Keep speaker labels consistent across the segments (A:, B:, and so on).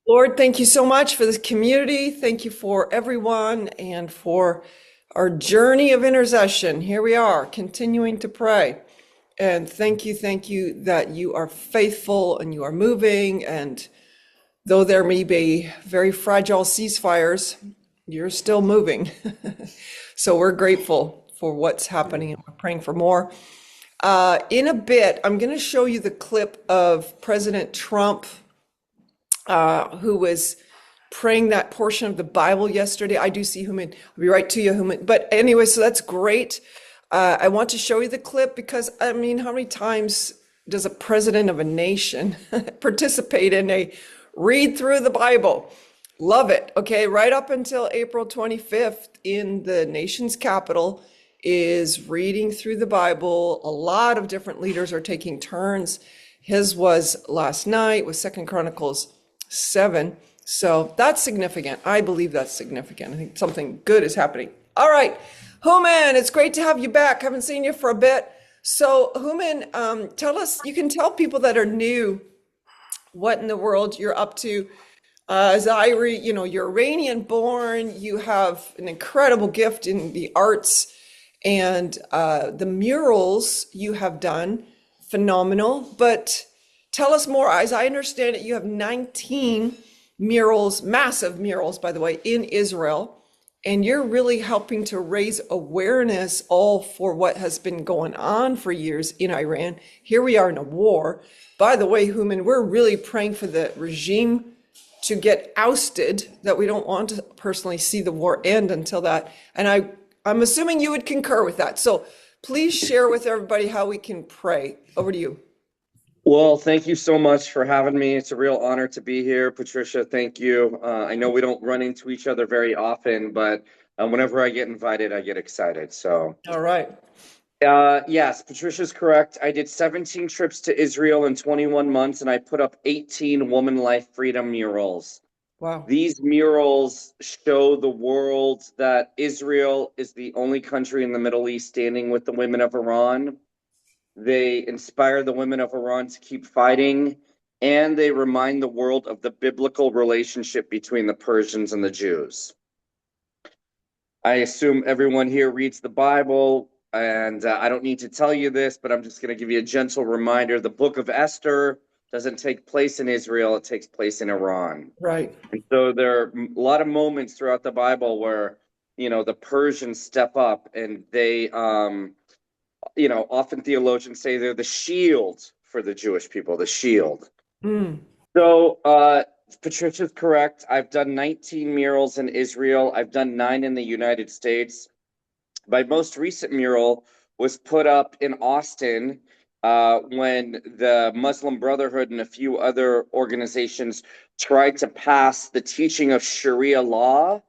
A: Lord, thank you so much for this community. Thank you for everyone and for our journey of intercession. Here we are, continuing to pray. And thank you that you are faithful and you are moving. And though there may be very fragile ceasefires, you're still moving. So we're grateful for what's happening and we're praying for more. In a bit, I'm going to show you the clip of President Trump who was praying that portion of the Bible yesterday. I do see Hooman. I'll be right to you, Hooman. But anyway, so that's great. I want to show you the clip because, I mean, how many times does a president of a nation participate in a read through the Bible? Love it. Okay, right up until April 25th in the nation's capital is reading through the Bible. A lot of different leaders are taking turns. His was last night with Second Chronicles 7. So that's significant. I believe that's significant. I think something good is happening. All right, Hooman, it's great to have you back. Haven't seen you for a bit. So, Hooman, tell us, you can tell people that are new what in the world you're up to. As I read, you're Iranian born, you have an incredible gift in the arts, and the murals you have done, phenomenal. But tell us more. As I understand it, you have 19 murals, massive murals, by the way, in Israel, and you're really helping to raise awareness all for what has been going on for years in Iran. Here we are in a war. By the way, Hooman, we're really praying for the regime to get ousted, that we don't want to personally see the war end until that. And I'm assuming you would concur with that. So please share with everybody how we can pray. Over to you.
B: Well, thank you so much for having me. It's a real honor to be here. Patricia, thank you. I know we don't run into each other very often, but whenever I get invited, I get excited. So,
A: All right.
B: yes, Patricia's correct. I did 17 trips to Israel in 21 months, and I put up 18 Woman Life Freedom murals.
A: Wow.
B: These murals show the world that Israel is the only country in the Middle East standing with the women of Iran. They inspire the women of Iran to keep fighting, and they remind the world of the biblical relationship between the Persians and the Jews. I assume everyone here reads the Bible, and I don't need to tell you this, but I'm just going to give you a gentle reminder. The book of Esther doesn't take place in Israel, it takes place in Iran.
A: Right.
B: And so there are a lot of moments throughout the Bible where, the Persians step up and they, often theologians say they're the shield for the Jewish people, the shield.
A: Mm.
B: So, Patricia's correct. I've done 19 murals in Israel. I've done 9 in the United States. My most recent mural was put up in Austin when the Muslim Brotherhood and a few other organizations tried to pass the teaching of Sharia law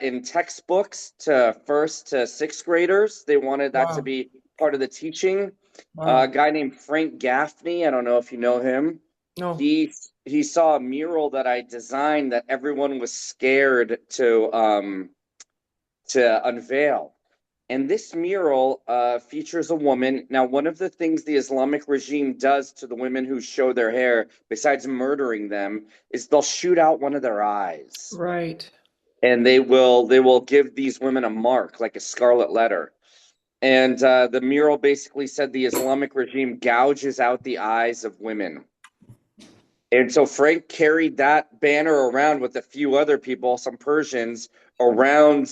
B: in textbooks to first to sixth graders. They wanted that to
A: Wow.
B: be part of the teaching. A
A: Wow.
B: guy named Frank Gaffney, I don't know if you know him.
A: No.
B: He saw a mural that I designed that everyone was scared to unveil. And this mural features a woman. Now, one of the things the Islamic regime does to the women who show their hair, besides murdering them, is they'll shoot out one of their eyes,
A: Right.
B: and they will give these women a mark, like a scarlet letter. And the mural basically said the Islamic regime gouges out the eyes of women. And so Frank carried that banner around with a few other people, some Persians, around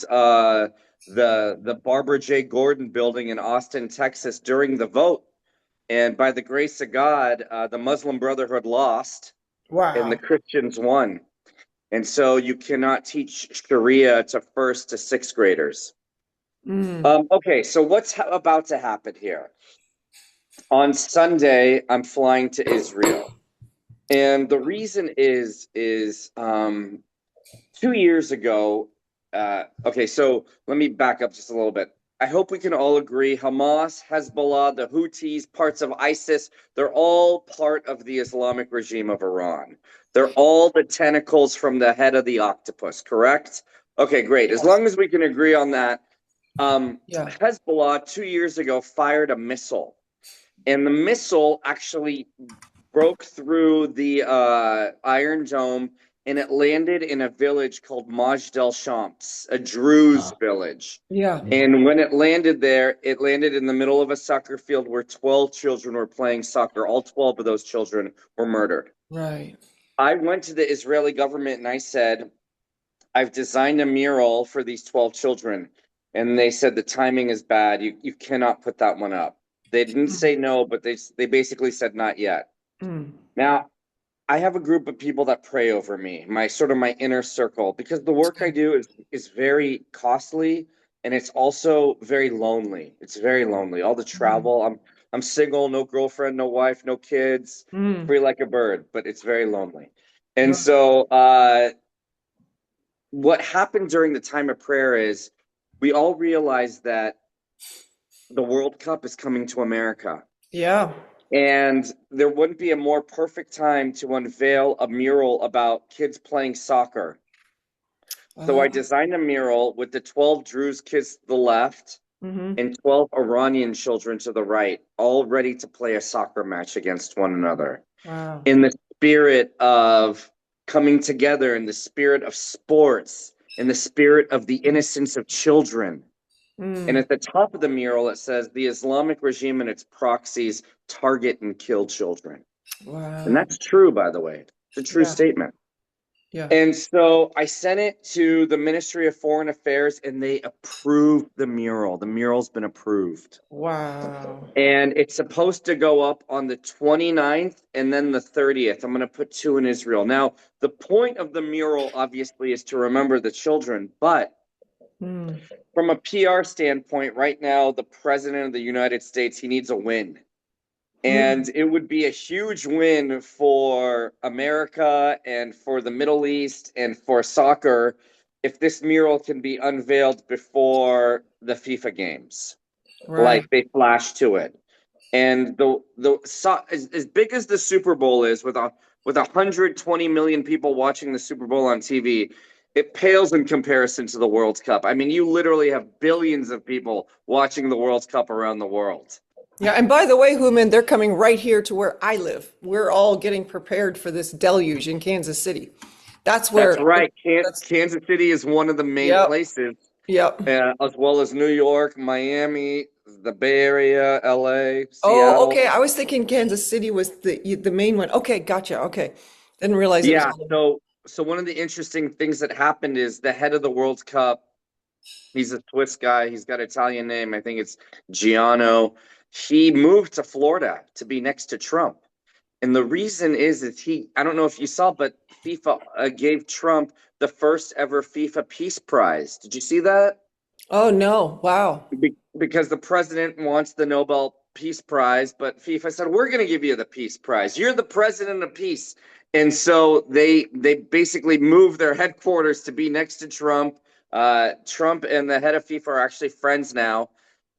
B: the Barbara J. Gordon building in Austin, Texas during the vote. And by the grace of God, the Muslim Brotherhood lost and the
A: Wow.
B: Christians won. And so you cannot teach Sharia to first to sixth graders.
A: Mm.
B: Okay, so what's about to happen here? On Sunday, I'm flying to Israel. And the reason is 2 years ago. Okay, so let me back up just a little bit. I hope we can all agree Hamas, Hezbollah, the Houthis, parts of ISIS, they're all part of the Islamic regime of Iran. They're all the tentacles from the head of the octopus, correct? Okay, great. As
A: Yes.
B: long as we can agree on that.
A: Yeah.
B: Hezbollah 2 years ago fired a missile, and the missile actually broke through the Iron Dome and it landed in a village called Maj Del Champs, a Druze village.
A: Yeah.
B: And when it landed there, it landed in the middle of a soccer field where 12 children were playing soccer. All 12 of those children were murdered.
A: Right.
B: I went to the Israeli government and I said, I've designed a mural for these 12 children. And they said the timing is bad. You cannot put that one up. They didn't say no, but they basically said not yet.
A: Mm.
B: Now, I have a group of people that pray over me, my inner circle, because the work I do is very costly and it's also very lonely. It's very lonely. All the travel. I'm single, no girlfriend, no wife, no kids,
A: Mm.
B: free like a bird, but it's very lonely. And
A: Right.
B: so what happened during the time of prayer is we all realized that the World Cup is coming to America.
A: Yeah.
B: And there wouldn't be a more perfect time to unveil a mural about kids playing soccer. So I designed a mural with the 12 Druze kids to the left
A: Mm-hmm.
B: and 12 Iranian children to the right, all ready to play a soccer match against one another.
A: Wow.
B: In the spirit of coming together, in the spirit of sports, in the spirit of the innocence of children. And
A: Mm.
B: at the top of the mural, it says the Islamic regime and its proxies target and kill children. And
A: Wow.
B: that's true, by the way. It's a true
A: Yeah.
B: statement.
A: Yeah.
B: And so I sent it to the Ministry of Foreign Affairs and they approved the mural. The mural's been approved.
A: Wow.
B: And it's supposed to go up on the 29th and then the 30th. I'm going to put two in Israel. Now, the point of the mural, obviously, is to remember the children. But
A: Mm.
B: from a PR standpoint, right now, the president of the United States, he needs a win.
A: Mm.
B: And it would be a huge win for America and for the Middle East and for soccer if this mural can be unveiled before the FIFA games.
A: Right.
B: Like they flash to it. And as big as the Super Bowl is with 120 million people watching the Super Bowl on TV, it pales in comparison to the World Cup. I mean, you literally have billions of people watching the World Cup around the world.
A: Yeah. And by the way, Hooman, they're coming right here to where I live. We're all getting prepared for this deluge in Kansas City. That's
B: That's
A: where
B: right.
A: that's,
B: Kansas City is one of the main
A: yep.
B: places,
A: Yep.
B: as well as New York, Miami, the Bay Area, LA,
A: Oh,
B: Seattle.
A: okay. I was thinking Kansas City was the main one. Okay, gotcha. Okay. Didn't realize it was
B: Yeah.
A: all of them.
B: So one of the interesting things that happened is the head of the World Cup. He's a Swiss guy. He's got an Italian name. I think it's Giano. He moved to Florida to be next to Trump. And the reason is I don't know if you saw, but FIFA gave Trump the first ever FIFA Peace Prize. Did you see that?
A: Oh no. Wow.
B: Because the president wants the Nobel Peace Prize, but FIFA said, we're going to give you the Peace Prize. You're the president of peace. And so they basically moved their headquarters to be next to Trump. Trump and the head of FIFA are actually friends now.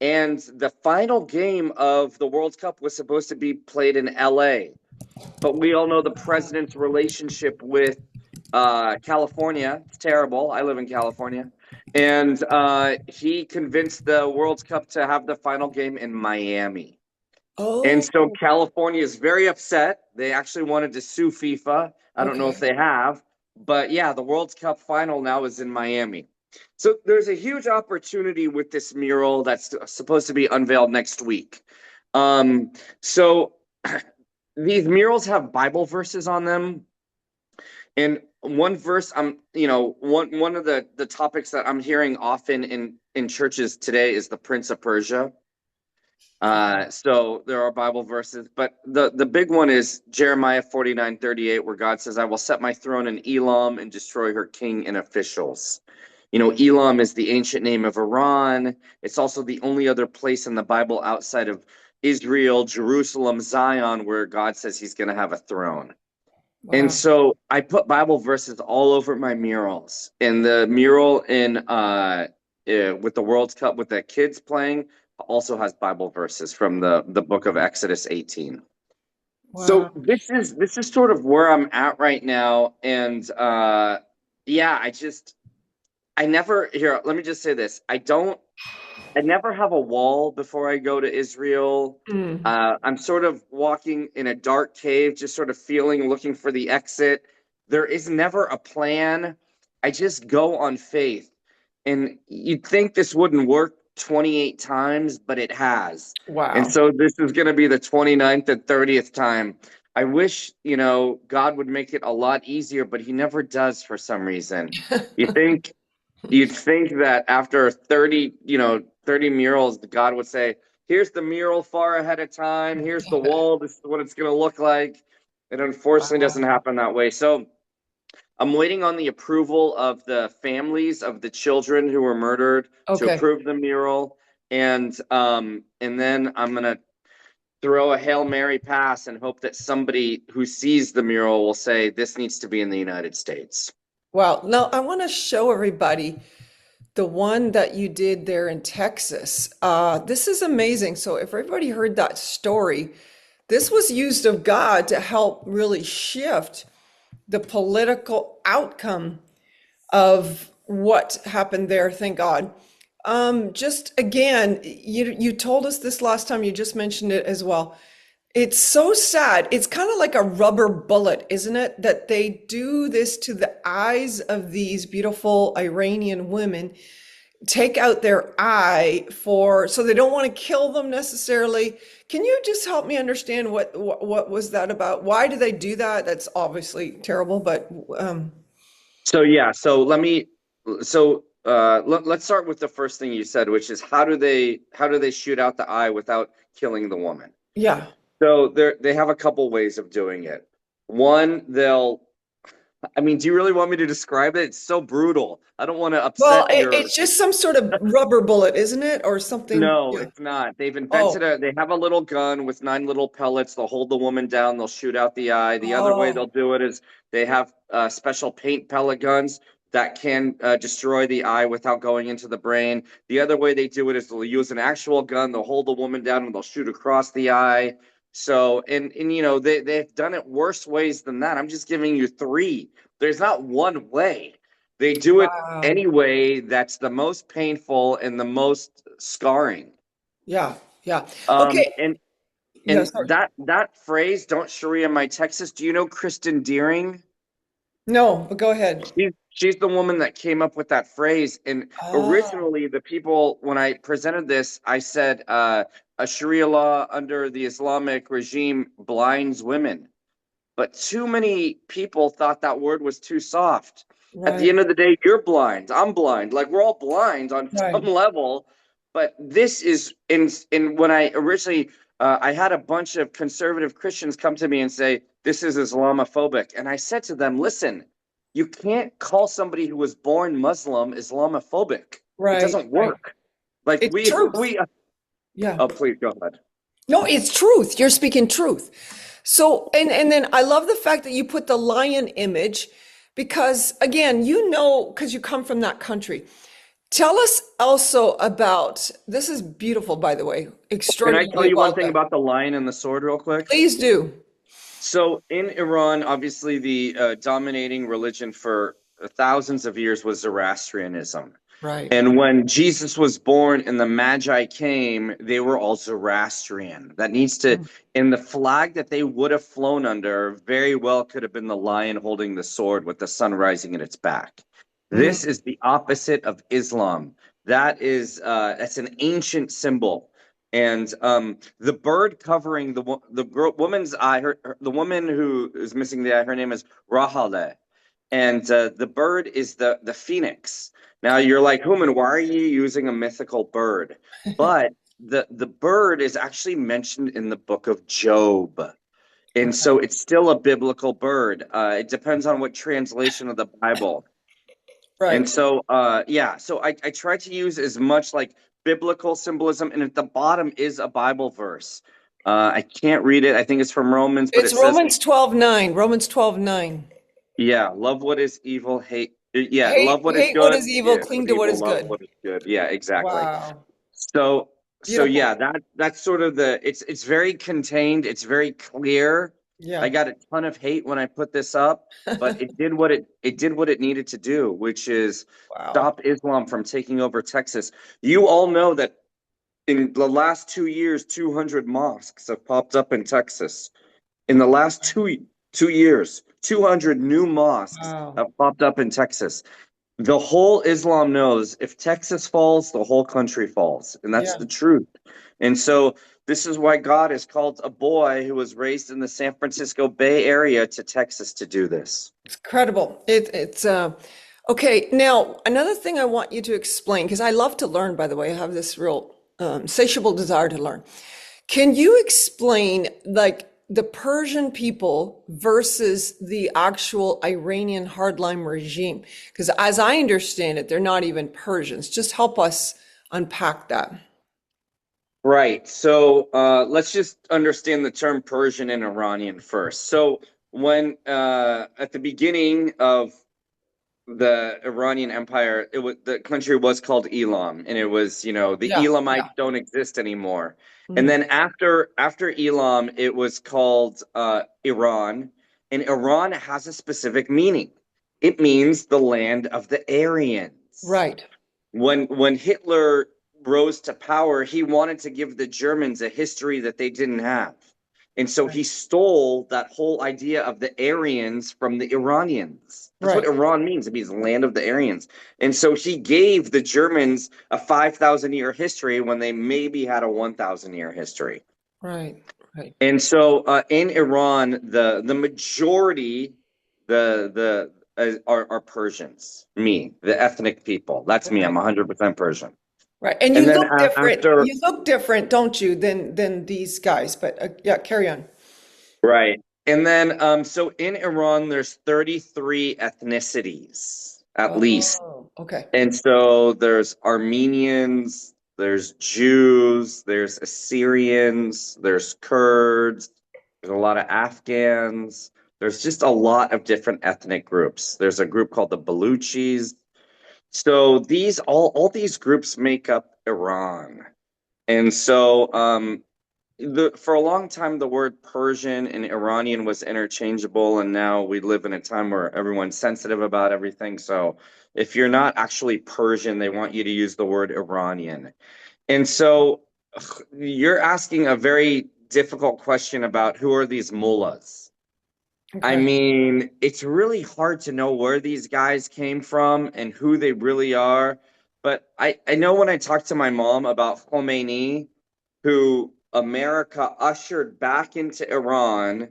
B: And the final game of the World Cup was supposed to be played in LA. But we all know the president's relationship with California. It's terrible. I live in California. And he convinced the World Cup to have the final game in Miami. And so
A: Oh,
B: California is very upset. They actually wanted to sue FIFA. I don't know if
A: okay.
B: they have. But yeah, the World Cup final now is in Miami. So there's a huge opportunity with this mural that's supposed to be unveiled next week. So these murals have Bible verses on them. And one verse one of the topics that I'm hearing often in churches today is the Prince of Persia. So there are Bible verses, but the big one is Jeremiah 49:38, where God says, I will set my throne in Elam and destroy her king and officials. You know, Elam is the ancient name of Iran. It's also the only other place in the Bible outside of Israel, Jerusalem, Zion, where God says he's going to have a throne. And
A: Wow.
B: so I put Bible verses all over my murals. And the mural in with the World Cup with the kids playing also has Bible verses from the book of Exodus 18. So
A: Wow.
B: this is sort of where I'm at right now. And yeah, I never here, let me just say this. I never have a wall before I go to Israel.
A: Mm.
B: I'm sort of walking in a dark cave, just sort of looking for the exit. There is never a plan. I just go on faith. And you'd think this wouldn't work 28 times, but it has. And
A: Wow.
B: so this is going to be the 29th and 30th time. I wish, God would make it a lot easier, but he never does for some reason. You think You'd think that after 30 murals, God would say, here's the mural far ahead of time. Here's the wall. This is what it's going to look like. It unfortunately doesn't
A: Wow.
B: happen that way. So I'm waiting on the approval of the families of the children who were murdered to
A: Okay.
B: approve the mural. And then I'm going to throw a Hail Mary pass and hope that somebody who sees the mural will say, this needs to be in the United States.
A: Wow. Now I want to show everybody the one that you did there in Texas. This is amazing. So if everybody heard that story, this was used of God to help really shift the political outcome of what happened there. Thank God. Just again, you told us this last time. You just mentioned it as well. It's so sad. It's kind of like a rubber bullet, isn't it? That they do this to the eyes of these beautiful Iranian women, take out their eye so they don't want to kill them necessarily. Can you just help me understand what was that about? Why do they do that? That's obviously terrible, but
B: So yeah, let's start with the first thing you said, which is how do they shoot out the eye without killing the woman?
A: yeah.
B: So they have a couple ways of doing it. One, do you really want me to describe it? It's so brutal. I don't want to
A: Well,
B: upset your.
A: it's just some sort of rubber bullet, isn't it? Or something.
B: No,
A: Yeah.
B: it's not.
A: Oh,
B: They have a little gun with 9 little pellets. They'll hold the woman down. They'll shoot out the eye. The other way they'll
A: oh,
B: do it is they have special paint pellet guns that can destroy the eye without going into the brain. The other way they do it is they'll use an actual gun. They'll hold the woman down and they'll shoot across the eye. So, they've done it worse ways than that. I'm just giving you three. There's not one way. They do it
A: wow.
B: anyway. That's the most painful and the most scarring.
A: Yeah, yeah.
B: Um,
A: Okay.
B: and
A: Yeah,
B: and
A: sorry.
B: that phrase, "Don't Sharia my Texas." Do you know Kristen Deering?
A: No, but go ahead.
B: She's the woman that came up with that phrase. And
A: Ah,
B: originally, the people, when I presented this, I said a Sharia law under the Islamic regime blinds women. But too many people thought that word was too soft. At the
A: right,
B: end of the day, you're blind. I'm blind. Like we're all blind on some
A: right.
B: level. But this is in when I originally I had a bunch of conservative Christians come to me and say this is Islamophobic, and I said to them, "Listen, you can't call somebody who was born Muslim Islamophobic. It
A: Right,
B: doesn't
A: right.
B: work. Like
A: It's truth.
B: we.
A: Yeah.
B: Oh, please go ahead.
A: No, it's truth. You're speaking truth. So, and then I love the fact that you put the lion image because again, because you come from that country. Tell us also about, this is beautiful, by the way,
B: Can I tell
A: extraordinarily
B: you one
A: well
B: thing
A: done.
B: about the lion and the sword, real quick?
A: Please do.
B: So in Iran, obviously the dominating religion for thousands of years was Zoroastrianism.
A: Right.
B: And when Jesus was born and the Magi came, they were all Zoroastrian. And the flag that they would have flown under very well could have been the lion holding the sword with the sun rising in its back.
A: Mm,
B: This is the opposite of Islam. That's an ancient symbol. And the bird covering woman's eye, the woman who is missing the eye, her name is Rahale, and the bird is the phoenix. Now you're like, Hooman, why are you using a mythical bird? But the bird is actually mentioned in the book of Job. And
A: okay.
B: so it's still a biblical bird. It depends on what translation of the Bible. And
A: Right.
B: so, so I try to use as much like biblical symbolism, and at the bottom is a Bible verse. I can't read it. I think it's from Romans, but
A: It's
B: it says,
A: Romans 12:9. Romans 12:9.
B: yeah, love what is evil, hate, yeah, love what is
A: Hate what
B: good,
A: is evil,
B: yeah, what
A: cling to what
B: evil,
A: is
B: love
A: good.
B: what is good. Yeah, exactly.
A: Wow.
B: So
A: Beautiful.
B: yeah, that's sort of it's very contained, it's very clear. I
A: Yeah.
B: got a ton of hate when I put this up, but it did what it needed to do, which is
A: Wow.
B: stop Islam from taking over Texas. You all know that in the last 2 years, 200 mosques have popped up in Texas. In the last 2 years, 200 new mosques
A: Wow.
B: have popped up in Texas. The whole Islam knows if Texas falls, the whole country falls. And that's
A: Yeah.
B: the truth. And so this is why God has called a boy who was raised in the San Francisco Bay Area to Texas to do this.
A: It's incredible. It's okay. Now, another thing I want you to explain, because I love to learn, by the way, I have this real insatiable desire to learn. Can you explain like the Persian people versus the actual Iranian hardline regime? Because as I understand it, they're not even Persians. Just help us unpack that.
B: Right. So let's just understand the term Persian and Iranian first. So when at the beginning of the Iranian Empire, the country was called Elam, and it was, the
A: Yeah,
B: Elamites
A: yeah.
B: don't exist anymore. And
A: Mhm.
B: then after Elam, it was called Iran, and Iran has a specific meaning. It means the land of the Aryans.
A: Right,
B: When Hitler rose to power, he wanted to give the Germans a history that they didn't have. And so
A: right,
B: he stole that whole idea of the Aryans from the Iranians. That's what
A: right,
B: Iran means. It means land of the Aryans. And so he gave the Germans a 5,000-year history when they maybe had a 1,000-year history.
A: right, right.
B: And so in Iran, the majority are Persians. Me, the ethnic people. That's me. I'm
A: Okay.
B: 100% Persian.
A: Right. And
B: And
A: you
B: then
A: look different.
B: after,
A: You look different, don't you, than these guys? But yeah, carry on.
B: right. And then so in Iran, there's 33 ethnicities at least.
A: Oh, okay.
B: And so there's Armenians, there's Jews, there's Assyrians, there's Kurds, there's a lot of Afghans. There's just a lot of different ethnic groups. There's a group called the Baluchis. So these all these groups make up Iran. And so for a long time the word Persian and Iranian was interchangeable, and now we live in a time where everyone's sensitive about everything. So if you're not actually Persian, they want you to use the word Iranian. And so you're asking a very difficult question about who are these mullahs. I
A: Okay.
B: mean, it's really hard to know where these guys came from and who they really are. But I know when I talked to my mom about Khomeini, who America ushered back into Iran,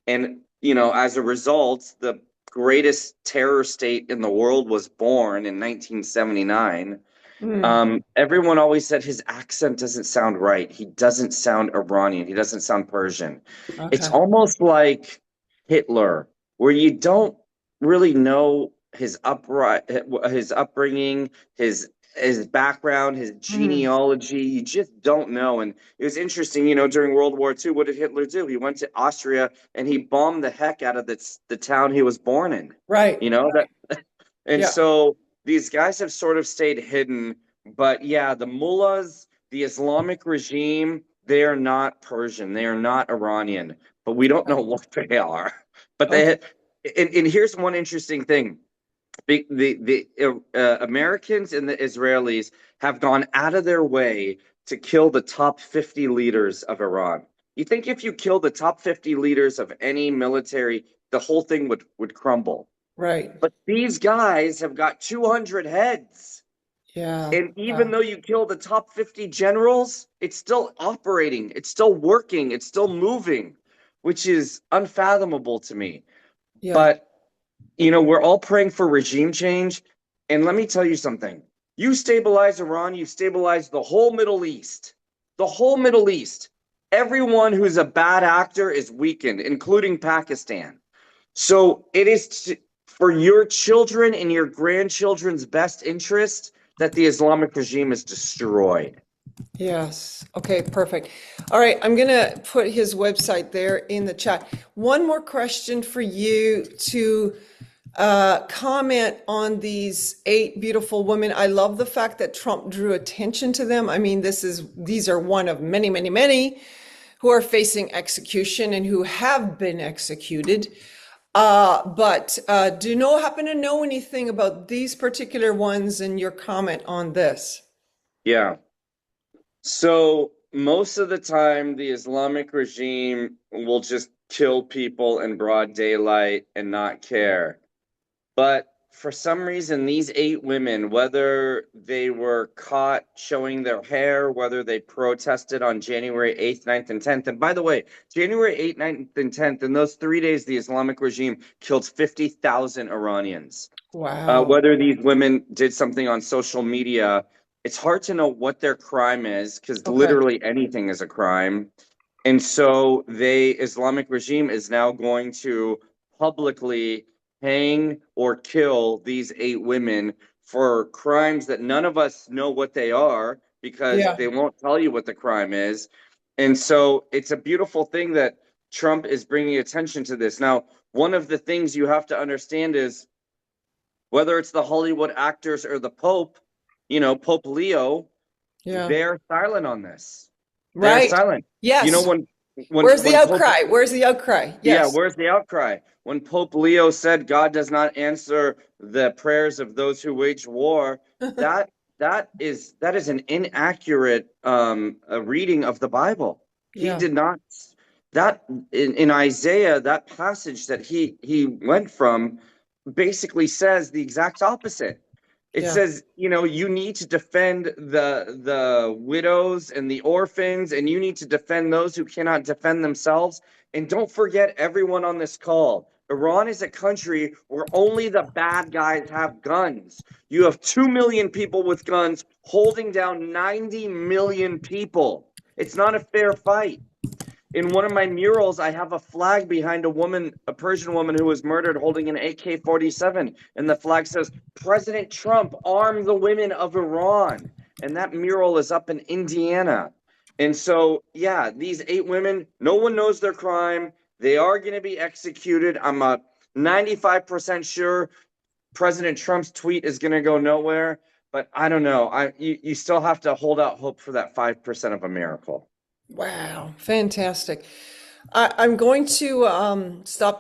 B: and, as a result, the greatest terror state in the world was born in 1979.
A: Mm,
B: Everyone always said his accent doesn't sound right. He doesn't sound Iranian. He doesn't sound Persian. It's
A: okay.
B: almost like Hitler, where you don't really know his upbringing, his background, his
A: Mm,
B: genealogy. You just don't know. And it was interesting, during World War II, what did Hitler do? He went to Austria and he bombed the heck out of the town he was born in.
A: right.
B: That, and
A: Yeah.
B: so these guys have sort of stayed hidden. But yeah, the mullahs, the Islamic regime, they are not Persian. They are not Iranian, but we don't know what they are. But
A: Okay.
B: and here's one interesting thing. The Americans and the Israelis have gone out of their way to kill the top 50 leaders of Iran. You think if you kill the top 50 leaders of any military, the whole thing would crumble.
A: Right.
B: But these guys have got 200 heads.
A: Yeah.
B: And even
A: Yeah.
B: though you kill the top 50 generals, it's still operating, it's still working, it's still moving, which is unfathomable to me.
A: Yeah.
B: But, we're all praying for regime change. And let me tell you something. You stabilize Iran, you stabilize the whole Middle East. The whole Middle East. Everyone who's a bad actor is weakened, including Pakistan. So it is for your children and your grandchildren's best interest that the Islamic regime is destroyed.
A: Yes. Okay, perfect. All right, I'm going to put his website there in the chat. One more question for you to comment on these eight beautiful women. I love the fact that Trump drew attention to them. I mean, these are one of many, many, many who are facing execution and who have been executed. But do you happen to know anything about these particular ones and your comment on this?
B: Yeah. So most of the time, the Islamic regime will just kill people in broad daylight and not care. But for some reason, these 8 women, whether they were caught showing their hair, whether they protested on January 8th, 9th, and 10th, and by the way, January 8th, 9th, and 10th, in those 3 days, the Islamic regime killed 50,000 Iranians.
A: Wow.
B: Whether these women did something on social media, it's hard to know what their crime is because
A: Okay.
B: literally anything is a crime. And so the Islamic regime is now going to publicly hang or kill these 8 women for crimes that none of us know what they are because
A: Yeah.
B: they won't tell you what the crime is. And so it's a beautiful thing that Trump is bringing attention to this. Now, one of the things you have to understand is whether it's the Hollywood actors or the Pope, Pope Leo,
A: Yeah.
B: they're silent on this. They're
A: Right.
B: silent. You know,
A: Yes.
B: when
A: Where's the
B: when Pope
A: outcry? Where's the outcry?
B: yeah,
A: Yes.
B: where's the outcry? When Pope Leo said God does not answer the prayers of those who wage war, that that is an inaccurate a reading of the Bible. He
A: Yeah.
B: did not that in Isaiah, that passage that he went from basically says the exact opposite. It
A: Yeah.
B: says, you need to defend the widows and the orphans, and you need to defend those who cannot defend themselves. And don't forget everyone on this call. Iran is a country where only the bad guys have guns. You have 2 million people with guns holding down 90 million people. It's not a fair fight. In one of my murals, I have a flag behind a woman, a Persian woman who was murdered holding an AK-47. And the flag says, President Trump, arm the women of Iran. And that mural is up in Indiana. And so, yeah, these 8 women, no one knows their crime. They are going to be executed. I'm 95% sure President Trump's tweet is going to go nowhere. But I don't know. You still have to hold out hope for that 5% of a miracle.
A: Wow. Fantastic. I'm going to stop